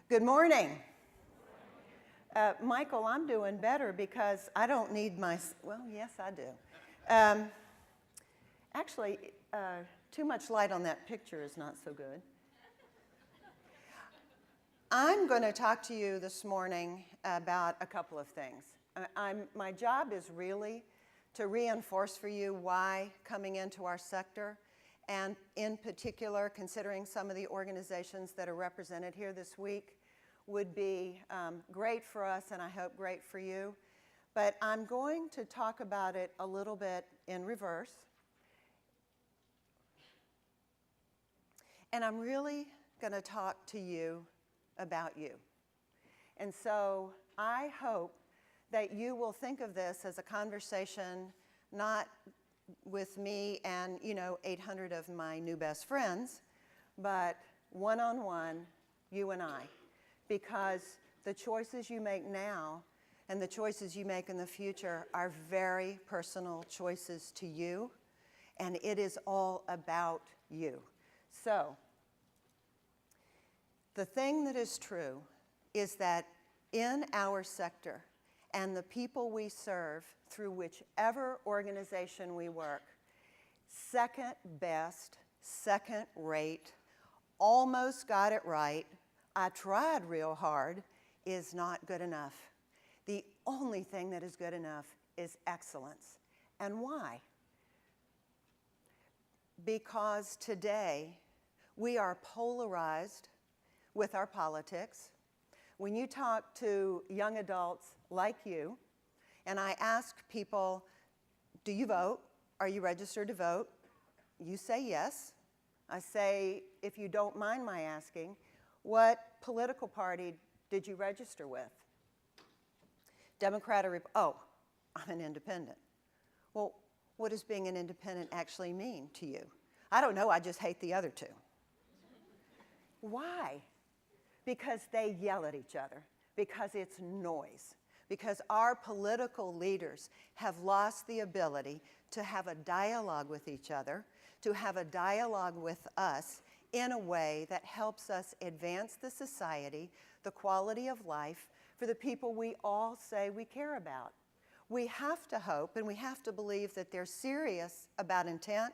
Good morning. Michael, I'm doing better because I don't need my, well, yes, I do. Actually, too much light on that picture is not so good. I'm going to talk to you this morning about a couple of things. My job is really to reinforce for you why coming into our sector, and in particular, considering some of the organizations that are represented here this week, would be great for us and I hope great for you. But I'm going to talk about it a little bit in reverse. And I'm really going to talk to you about you. And so I hope that you will think of this as a conversation not with me and 800 of my new best friends, but one-on-one, you and I. Because the choices you make now and the choices you make in the future are very personal choices to you, and it is all about you. So, the thing that is true is that in our sector and the people we serve through whichever organization we work, second best, second rate, almost got it right, I tried real hard, is not good enough. The only thing that is good enough is excellence. And why? Because today we are polarized with our politics. When you talk to young adults like you, and I ask people, do you vote? Are you registered to vote? You say yes. I say, if you don't mind my asking, what political party did you register with? Democrat or oh, I'm an independent. Well, what does being an independent actually mean to you? I don't know, I just hate the other two. Why? Because they yell at each other, because it's noise, because our political leaders have lost the ability to have a dialogue with each other, to have a dialogue with us in a way that helps us advance the society, the quality of life for the people we all say we care about. We have to hope and we have to believe that they're serious about intent,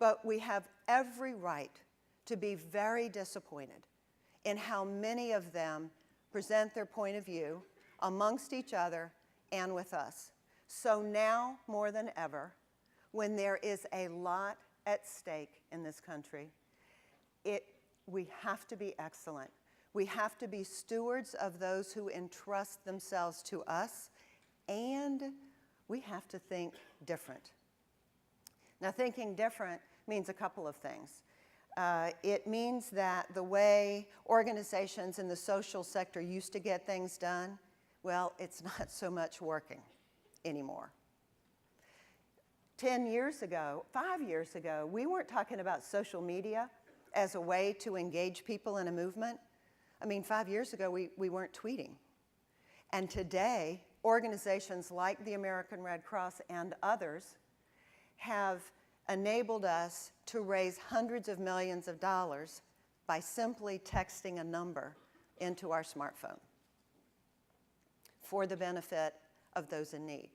but we have every right to be very disappointed in how many of them present their point of view amongst each other and with us. So now, more than ever, when there is a lot at stake in this country, we have to be excellent. We have to be stewards of those who entrust themselves to us, and we have to think different. Now, thinking different means a couple of things. It means that the way organizations in the social sector used to get things done, well, it's not so much working anymore. 10 years ago, 5 years ago, we weren't talking about social media as a way to engage people in a movement. I mean, 5 years ago, we weren't tweeting. And today, organizations like the American Red Cross and others have enabled us to raise hundreds of millions of dollars by simply texting a number into our smartphone for the benefit of those in need.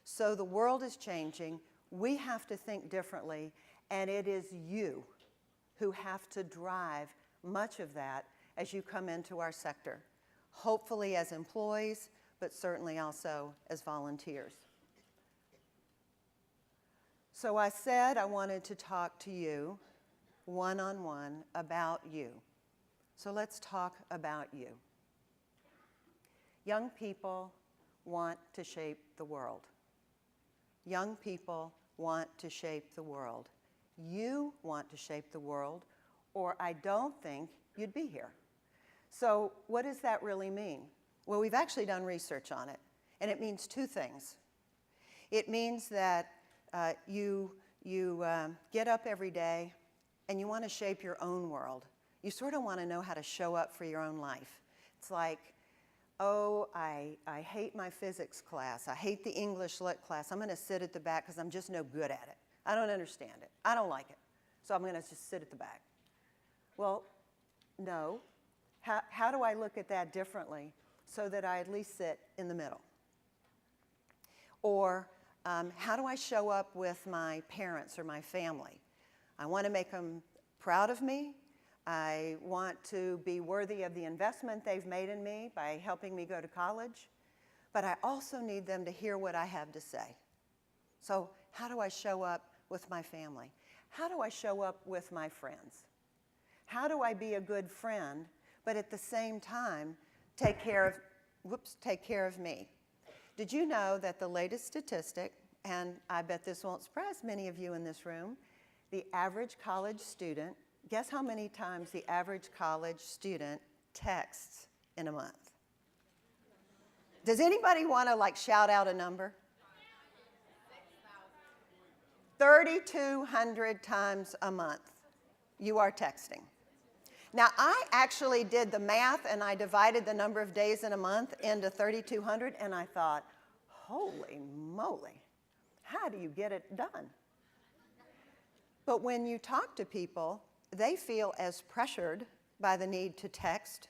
So the world is changing. We have to think differently, and it is you who have to drive much of that as you come into our sector, hopefully as employees, but certainly also as volunteers. So I said I wanted to talk to you one-on-one about you. So let's talk about you. Young people want to shape the world. Young people want to shape the world. You want to shape the world, or I don't think you'd be here. So what does that really mean? Well, we've actually done research on it, and it means two things. It means that you get up every day and you want to shape your own world. You sort of want to know how to show up for your own life. It's like, oh, I hate my physics class. I hate the English lit class. I'm going to sit at the back because I'm just no good at it. I don't understand it. I don't like it. So I'm going to just sit at the back. Well, no. How do I look at that differently so that I at least sit in the middle? Or how do I show up with my parents or my family? I want to make them proud of me. I want to be worthy of the investment they've made in me by helping me go to college. But I also need them to hear what I have to say. So how do I show up with my family? How do I show up with my friends? How do I be a good friend, but at the same time take care of me? Did you know that the latest statistic, and I bet this won't surprise many of you in this room, the average college student, guess how many times the average college student texts in a month? Does anybody want to shout out a number? 3,200 times a month you are texting. Now, I actually did the math, and I divided the number of days in a month into 3,200, and I thought, holy moly, how do you get it done? But when you talk to people, they feel as pressured by the need to text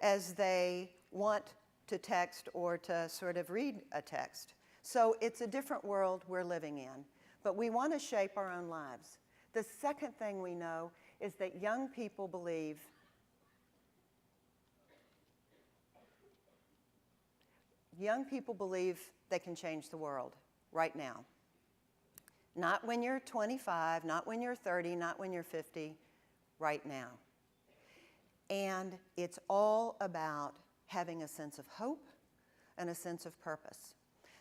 as they want to text or to sort of read a text. So it's a different world we're living in, but we want to shape our own lives. The second thing we know is that young people believe they can change the world right now. Not when you're 25, not when you're 30, not when you're 50, right now. And it's all about having a sense of hope and a sense of purpose.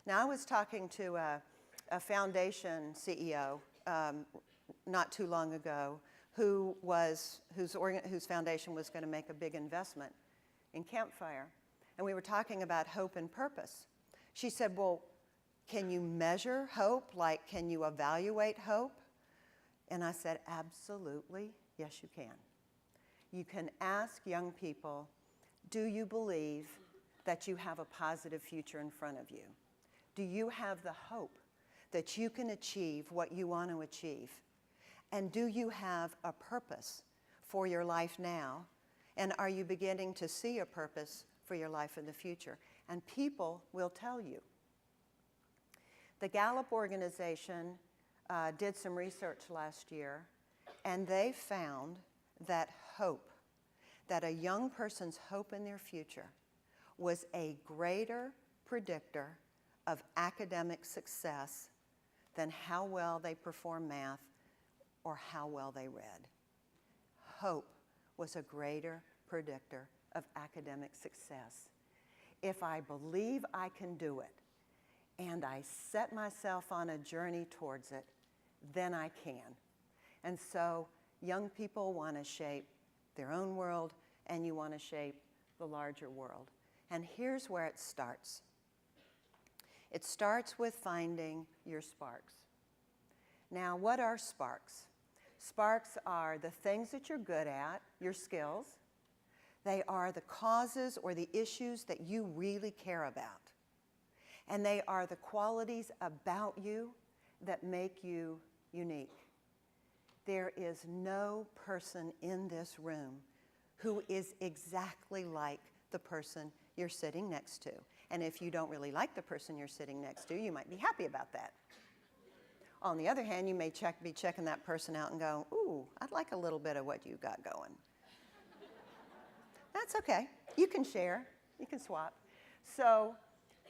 Now, I was talking to a foundation CEO not too long ago whose foundation was going to make a big investment in Campfire. And we were talking about hope and purpose. She said, well, can you measure hope? Can you evaluate hope? And I said, absolutely, yes, you can. You can ask young people, do you believe that you have a positive future in front of you? Do you have the hope that you can achieve what you want to achieve? And do you have a purpose for your life now? And are you beginning to see a purpose for your life in the future? And people will tell you. The Gallup organization did some research last year, and they found that hope, that a young person's hope in their future was a greater predictor of academic success than how well they perform math or how well they read. Hope was a greater predictor of academic success. If I believe I can do it and I set myself on a journey towards it, then I can. And so young people want to shape their own world, and you want to shape the larger world. And here's where it starts. It starts with finding your sparks. Now, what are sparks? Sparks are the things that you're good at, your skills. They are the causes or the issues that you really care about. And they are the qualities about you that make you unique. There is no person in this room who is exactly like the person you're sitting next to. And if you don't really like the person you're sitting next to, you might be happy about that. On the other hand, you may be checking that person out and go, ooh, I'd like a little bit of what you got going. That's okay. You can share. You can swap. So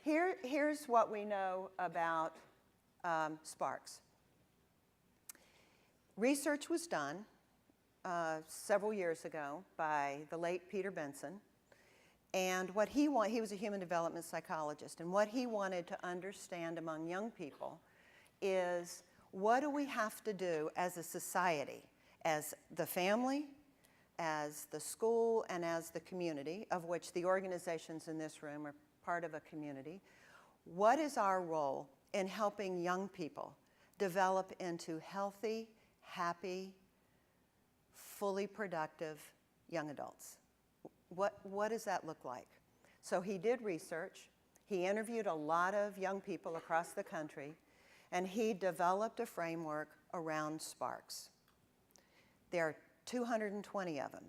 here's what we know about sparks. Research was done several years ago by the late Peter Benson. And what he was a human development psychologist. And what he wanted to understand among young people is, what do we have to do as a society, as the family, as the school, and as the community, of which the organizations in this room are part of a community? What is our role in helping young people develop into healthy, happy, fully productive young adults? What does that look like? So he did research. He interviewed a lot of young people across the country, and he developed a framework around sparks. There are 220 of them.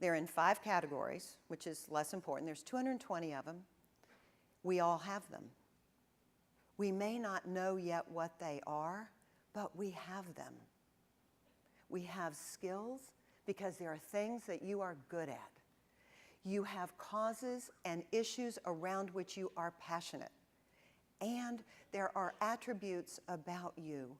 They're in 5 categories, which is less important. There's 220 of them. We all have them. We may not know yet what they are, but we have them. We have skills because there are things that you are good at. You have causes and issues around which you are passionate. And there are attributes about you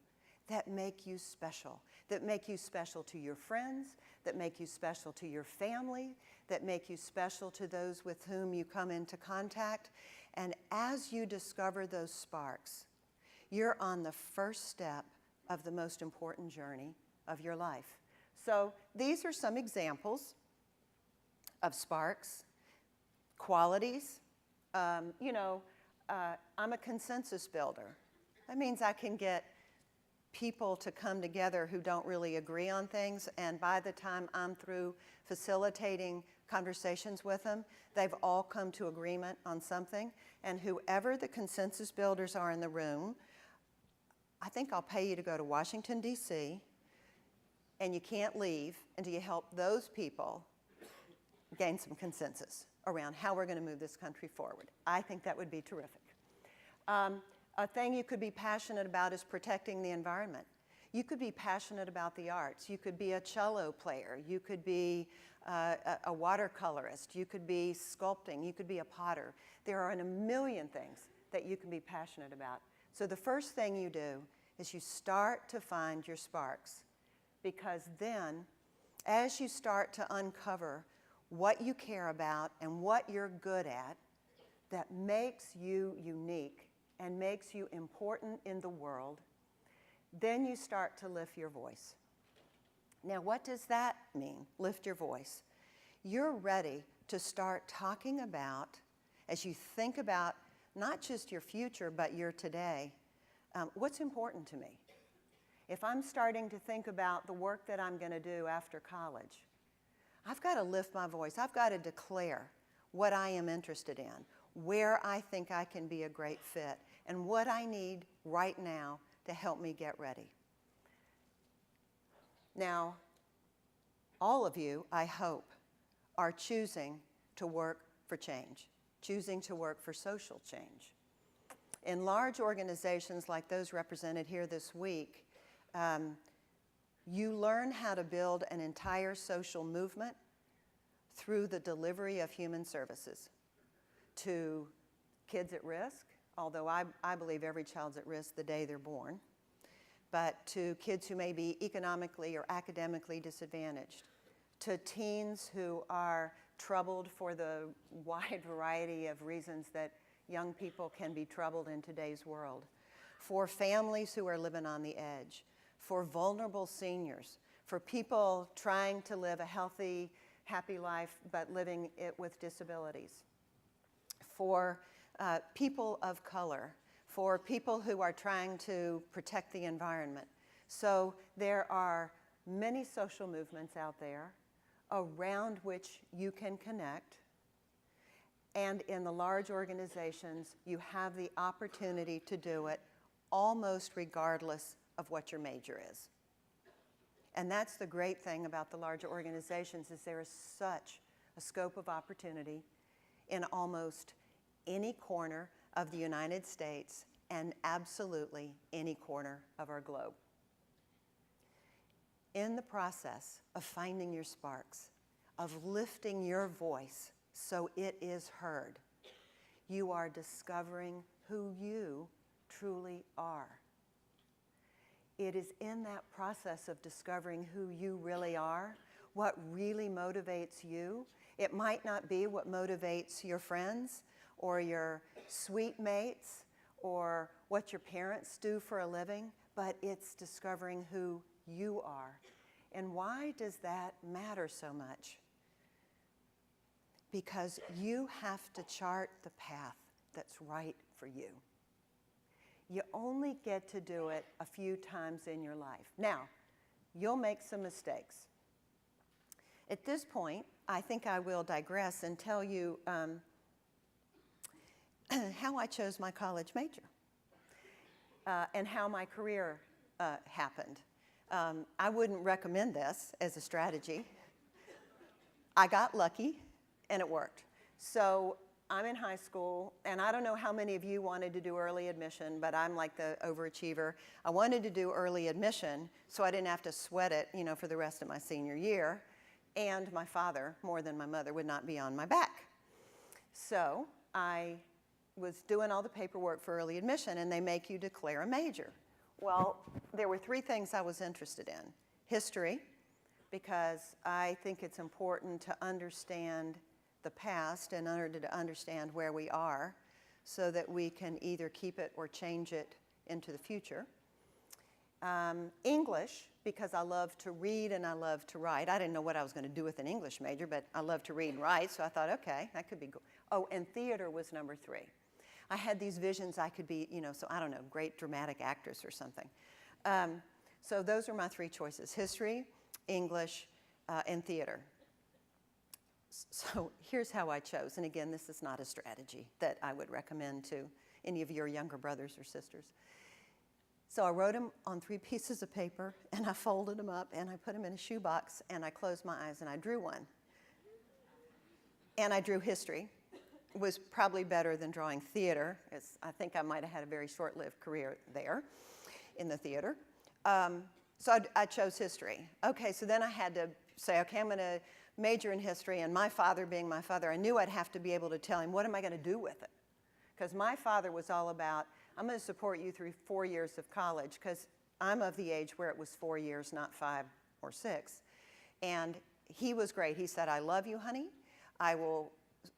that make you special to your friends, that make you special to your family, that make you special to those with whom you come into contact. And as you discover those sparks, you're on the first step of the most important journey of your life. So these are some examples of sparks, qualities. I'm a consensus builder. That means I can get people to come together who don't really agree on things, and by the time I'm through facilitating conversations with them, they've all come to agreement on something. And whoever the consensus builders are in the room, I think I'll pay you to go to Washington, D.C., and you can't leave until you help those people gain some consensus around how we're going to move this country forward. I think that would be terrific. A thing you could be passionate about is protecting the environment. You could be passionate about the arts. You could be a cello player. You could be a watercolorist. You could be sculpting. You could be a potter. There are a million things that you can be passionate about. So the first thing you do is you start to find your sparks, because then as you start to uncover what you care about and what you're good at that makes you unique and makes you important in the world, then you start to lift your voice. Now, what does that mean, lift your voice? You're ready to start talking about, as you think about not just your future, but your today, what's important to me? If I'm starting to think about the work that I'm going to do after college, I've got to lift my voice. I've got to declare what I am interested in, where I think I can be a great fit, and what I need right now to help me get ready. Now, all of you, I hope, are choosing to work for change, choosing to work for social change. In large organizations like those represented here this week, you learn how to build an entire social movement through the delivery of human services to kids at risk, although I believe every child's at risk the day they're born, but to kids who may be economically or academically disadvantaged, to teens who are troubled for the wide variety of reasons that young people can be troubled in today's world, for families who are living on the edge, for vulnerable seniors, for people trying to live a healthy, happy life but living it with disabilities, for people of color, for people who are trying to protect the environment. So there are many social movements out there around which you can connect. And in the large organizations, you have the opportunity to do it almost regardless of what your major is. And that's the great thing about the larger organizations, is there is such a scope of opportunity in almost any corner of the United States and absolutely any corner of our globe. In the process of finding your sparks, of lifting your voice so it is heard, you are discovering who you truly are. It is in that process of discovering who you really are, what really motivates you. It might not be what motivates your friends or your suite mates or what your parents do for a living, but it's discovering who you are. And why does that matter so much? Because you have to chart the path that's right for you. You only get to do it a few times in your life. Now, you'll make some mistakes. At this point, I think I will digress and tell you how I chose my college major and how my career happened. I wouldn't recommend this as a strategy. I got lucky, and it worked. So I'm in high school, and I don't know how many of you wanted to do early admission, but I'm like the overachiever. I wanted to do early admission so I didn't have to sweat it, for the rest of my senior year. And my father, more than my mother, would not be on my back. So I was doing all the paperwork for early admission, and they make you declare a major. Well, there were 3 things I was interested in. History, because I think it's important to understand the past in order to understand where we are so that we can either keep it or change it into the future. English, because I love to read and I love to write. I didn't know what I was going to do with an English major, but I love to read and write, so I thought, okay, that could be good. Oh, and theater was number 3. I had these visions I could be, so I don't know, great dramatic actress or something. So those are my 3 choices: history, English, and theater. So here's how I chose. And again, this is not a strategy that I would recommend to any of your younger brothers or sisters. So I wrote them on 3 pieces of paper, and I folded them up, and I put them in a shoebox, and I closed my eyes, and I drew one. And I drew history. It was probably better than drawing theater. I think I might have had a very short-lived career there in the theater. So I chose history. Okay, so then I had to say, okay, I'm going to major in history, and my father being my father, I knew I'd have to be able to tell him, what am I going to do with it? Because my father was all about, I'm going to support you through 4 years of college, because I'm of the age where it was 4 years, not 5 or 6. And he was great. He said, I love you, honey.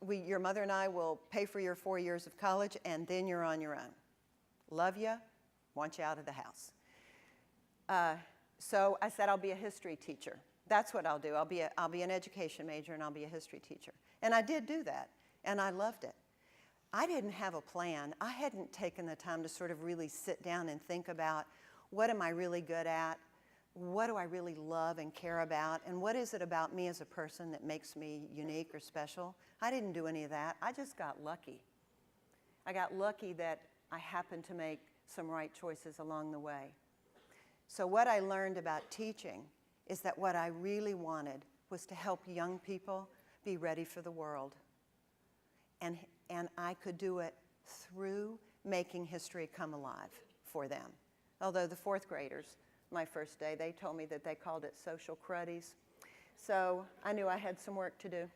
Your mother and I will pay for your 4 years of college, and then you're on your own. Love you, want you out of the house. So I said, I'll be a history teacher. That's what I'll do. I'll be an education major, and I'll be a history teacher. And I did do that, and I loved it. I didn't have a plan. I hadn't taken the time to sort of really sit down and think about, what am I really good at? What do I really love and care about? And what is it about me as a person that makes me unique or special? I didn't do any of that. I just got lucky. I got lucky that I happened to make some right choices along the way. So what I learned about teaching is that what I really wanted was to help young people be ready for the world. And I could do it through making history come alive for them. Although the 4th graders, my first day, they told me that they called it social cruddies. So I knew I had some work to do.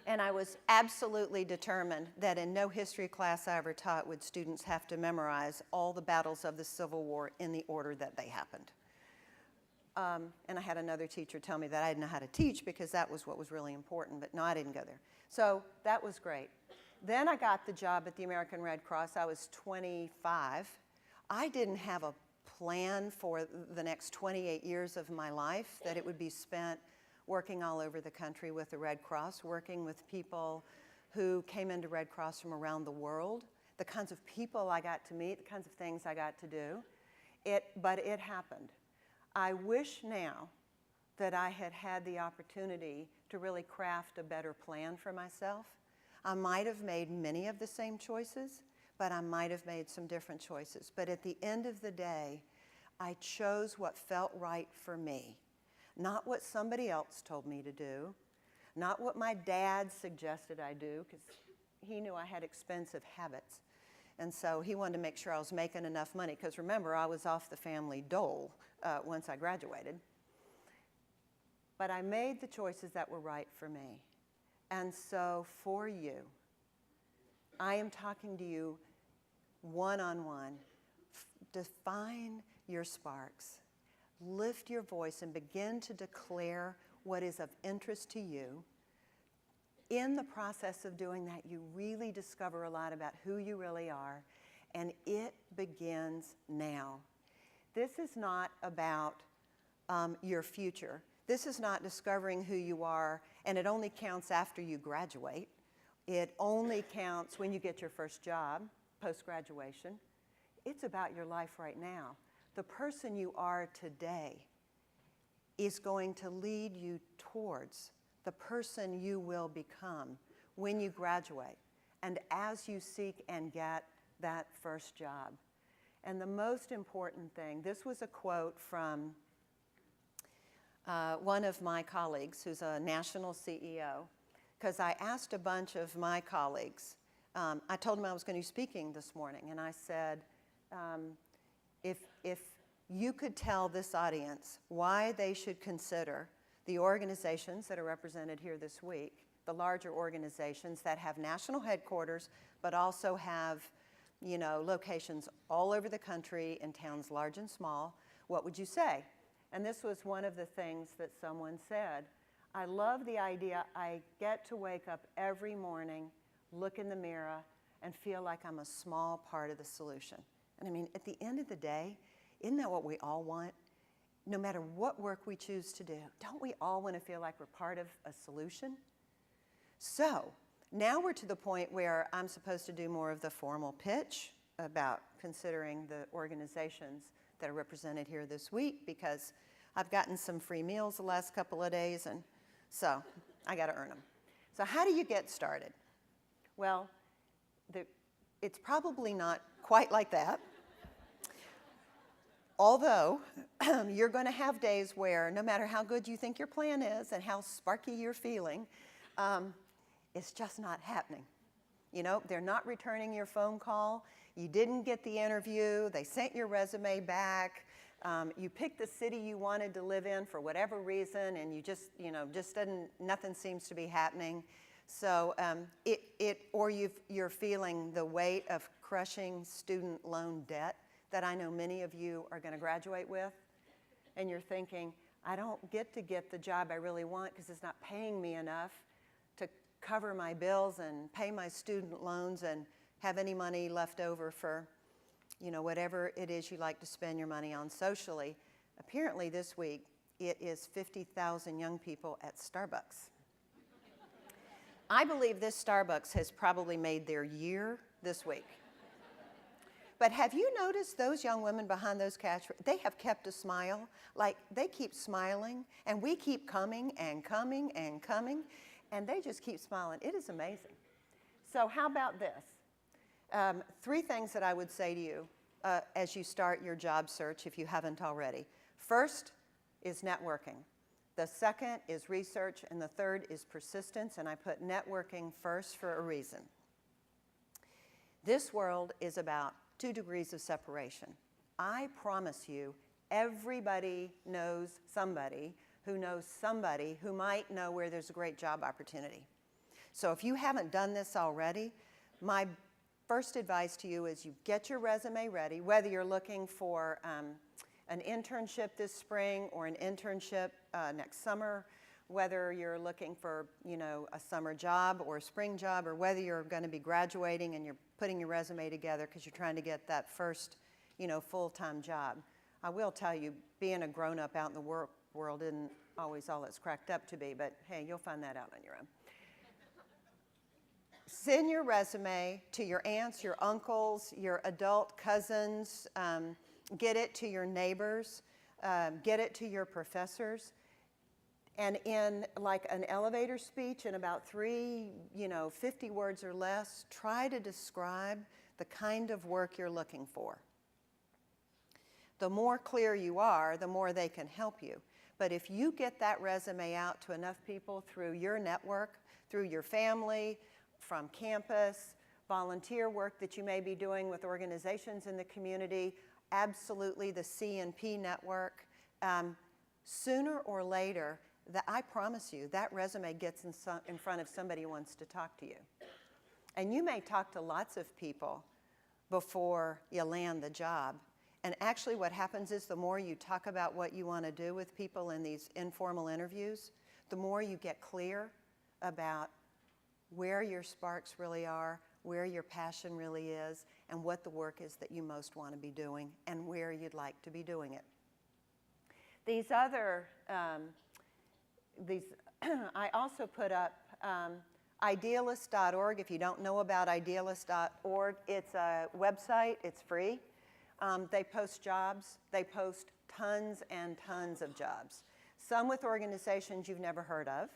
And I was absolutely determined that in no history class I ever taught would students have to memorize all the battles of the Civil War in the order that they happened. And I had another teacher tell me that I didn't know how to teach because that was what was really important, but no, I didn't go there. So that was great. Then I got the job at the American Red Cross. I was 25. I didn't have a plan for the next 28 years of my life that it would be spent working all over the country with the Red Cross, working with people who came into Red Cross from around the world, the kinds of people I got to meet, the kinds of things I got to do. But it happened. I wish now that I had had the opportunity to really craft a better plan for myself. I might have made many of the same choices, but I might have made some different choices. But at the end of the day, I chose what felt right for me, not what somebody else told me to do, not what my dad suggested I do, because he knew I had expensive habits. And so he wanted to make sure I was making enough money, because remember, I was off the family dole once I graduated. But I made the choices that were right for me. And so for you, I am talking to you one-on-one. Define your sparks. Lift your voice and begin to declare what is of interest to you. In the process of doing that, you really discover a lot about who you really are, and it begins now. This is not about your future. This is not discovering who you are, and it only counts after you graduate. It only counts when you get your first job, post-graduation. It's about your life right now. The person you are today is going to lead you towards the person you will become when you graduate and as you seek and get that first job. And the most important thing, this was a quote from one of my colleagues who's a national CEO, because I asked a bunch of my colleagues, I told them I was going to be speaking this morning, and I said, if you could tell this audience why they should consider the organizations that are represented here this week, the larger organizations that have national headquarters, but also have, you know, locations all over the country in towns large and small, what would you say? And this was one of the things that someone said. I love the idea I get to wake up every morning, look in the mirror, and feel like I'm a small part of the solution. And I mean, at the end of the day, isn't that what we all want? No matter what work we choose to do, don't we all want to feel like we're part of a solution? So now we're to the point where I'm supposed to do more of the formal pitch about considering the organizations that are represented here this week, because I've gotten some free meals the last couple of days, and so I got to earn them. So how do you get started? Well, it's probably not quite like that. Although you're going to have days where no matter how good you think your plan is and how sparky you're feeling, it's just not happening. You know, they're not returning your phone call. You didn't get the interview. They sent your resume back. You picked the city you wanted to live in for whatever reason, and you just, you know, nothing seems to be happening. So you're feeling the weight of crushing student loan debt that I know many of you are going to graduate with, and you're thinking, I don't get the job I really want because it's not paying me enough to cover my bills and pay my student loans and have any money left over for, you know, whatever it is you like to spend your money on socially. Apparently this week, it is 50,000 young people at Starbucks. I believe this Starbucks has probably made their year this week. But have you noticed those young women behind those cash? They have kept a smile. Like, they keep smiling, and we keep coming and coming and coming, and they just keep smiling. It is amazing. So how about this? 3 things that I would say to you as you start your job search, if you haven't already. First is networking. The second is research, and the third is persistence, and I put networking first for a reason. This world is about 2 degrees of separation. I promise you, everybody knows somebody who might know where there's a great job opportunity. So if you haven't done this already, my first advice to you is you get your resume ready, whether you're looking for an internship this spring or an internship next summer, whether you're looking for, you know, a summer job or a spring job, or whether you're going to be graduating and you're putting your resume together because you're trying to get that first, you know, full-time job. I will tell you, being a grown-up out in the world isn't always all it's cracked up to be, but hey, you'll find that out on your own. Send your resume to your aunts, your uncles, your adult cousins, get it to your neighbors, get it to your professors. And in like an elevator speech in about 3, 50 words or less, try to describe the kind of work you're looking for. The more clear you are, the more they can help you. But if you get that resume out to enough people through your network, through your family, from campus, volunteer work that you may be doing with organizations in the community, absolutely the C&P network, sooner or later, I promise you, that resume gets in front of somebody who wants to talk to you. And you may talk to lots of people before you land the job. And actually what happens is the more you talk about what you want to do with people in these informal interviews, the more you get clear about where your sparks really are, where your passion really is, and what the work is that you most want to be doing, and where you'd like to be doing it. These other, I also put up idealist.org. If you don't know about idealist.org, it's a website, it's free. They post jobs, they post tons and tons of jobs. Some with organizations you've never heard of.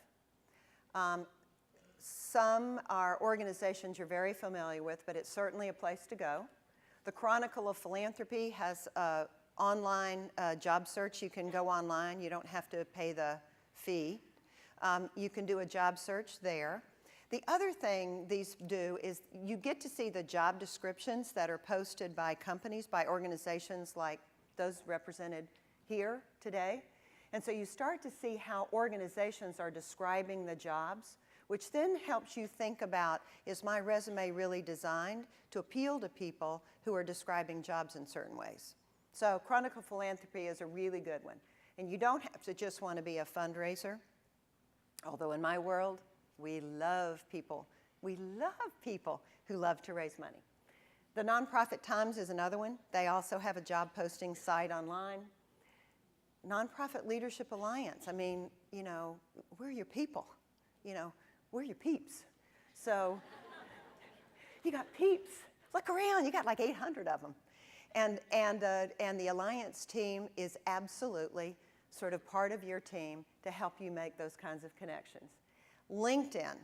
Some are organizations you're very familiar with, but it's certainly a place to go. The Chronicle of Philanthropy has a online job search. You can go online. You don't have to pay the fee. You can do a job search there. The other thing these do is you get to see the job descriptions that are posted by companies, by organizations like those represented here today. And so you start to see how organizations are describing the jobs, which then helps you think about, is my resume really designed to appeal to people who are describing jobs in certain ways? So Chronicle Philanthropy is a really good one. And you don't have to just want to be a fundraiser, although in my world, we love people. We love people who love to raise money. The Nonprofit Times is another one. They also have a job posting site online. Nonprofit Leadership Alliance, I mean, you know, we're your people. You know, we're your peeps. So you got peeps. Look around, you got like 800 of them. And the Alliance team is absolutely sort of part of your team to help you make those kinds of connections. LinkedIn.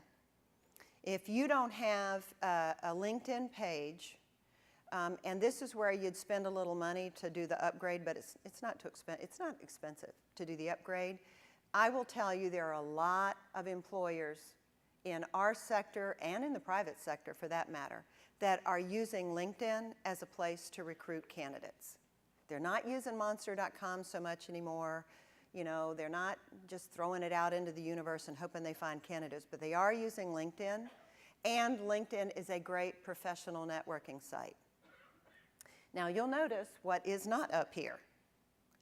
If you don't have a LinkedIn page, and this is where you'd spend a little money to do the upgrade, but it's not too expensive. It's not expensive to do the upgrade. I will tell you there are a lot of employers in our sector and in the private sector, for that matter, that are using LinkedIn as a place to recruit candidates. They're not using Monster.com so much anymore. You know, they're not just throwing it out into the universe and hoping they find candidates, but they are using LinkedIn, and LinkedIn is a great professional networking site. Now, you'll notice what is not up here,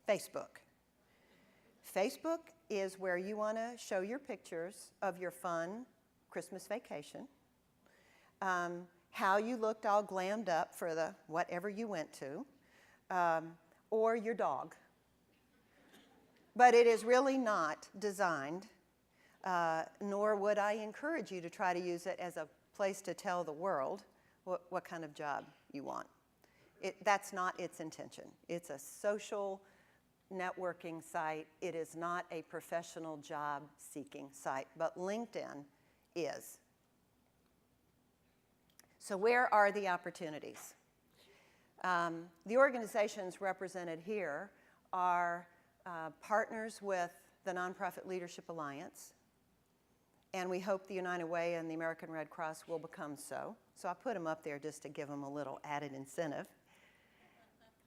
Facebook. Facebook is where you want to show your pictures of your fun Christmas vacation, how you looked all glammed up for the whatever you went to, or your dog. But it is really not designed, nor would I encourage you to try to use it as a place to tell the world what kind of job you want. That's not its intention. It's a social networking site. It is not a professional job-seeking site, but LinkedIn is. So where are the opportunities? The organizations represented here are partners with the Nonprofit Leadership Alliance, and we hope the United Way and the American Red Cross will become so. So I put them up there just to give them a little added incentive.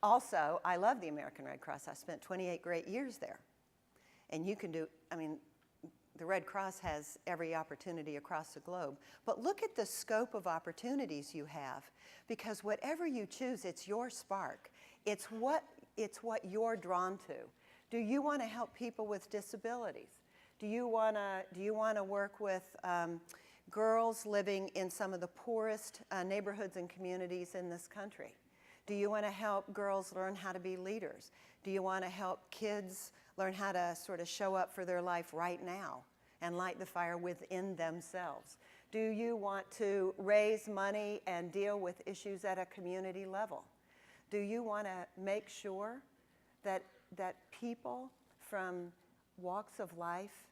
Also, I love the American Red Cross. I spent 28 great years there. And you can do, I mean, the Red Cross has every opportunity across the globe. But look at the scope of opportunities you have, because whatever you choose, it's your spark. It's what you're drawn to. Do you want to help people with disabilities? Do you want to work with girls living in some of the poorest neighborhoods and communities in this country? Do you want to help girls learn how to be leaders? Do you want to help kids learn how to sort of show up for their life right now and light the fire within themselves? Do you want to raise money and deal with issues at a community level? Do you want to make sure that people from walks of life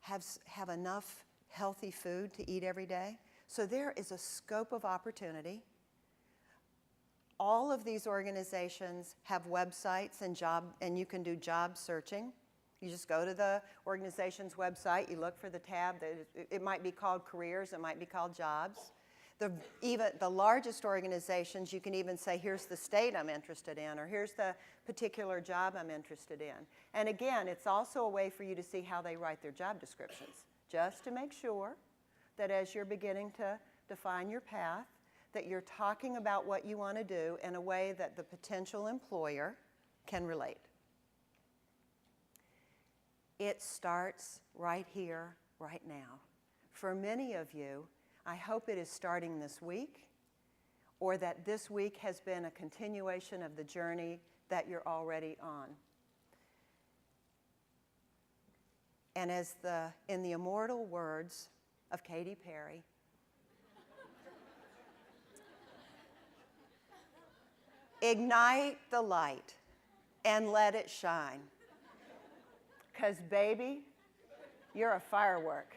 have enough healthy food to eat every day? So there is a scope of opportunity. All of these organizations have websites and you can do job searching. You just go to the organization's website, you look for the tab. It might be called careers, it might be called jobs. Even the largest organizations, you can even say, here's the state I'm interested in, or here's the particular job I'm interested in. And again, it's also a way for you to see how they write their job descriptions, just to make sure that as you're beginning to define your path, that you're talking about what you want to do in a way that the potential employer can relate. It starts right here, right now. For many of you, I hope it is starting this week, or that this week has been a continuation of the journey that you're already on. And in the immortal words of Katy Perry, ignite the light and let it shine. 'Cause baby, you're a firework.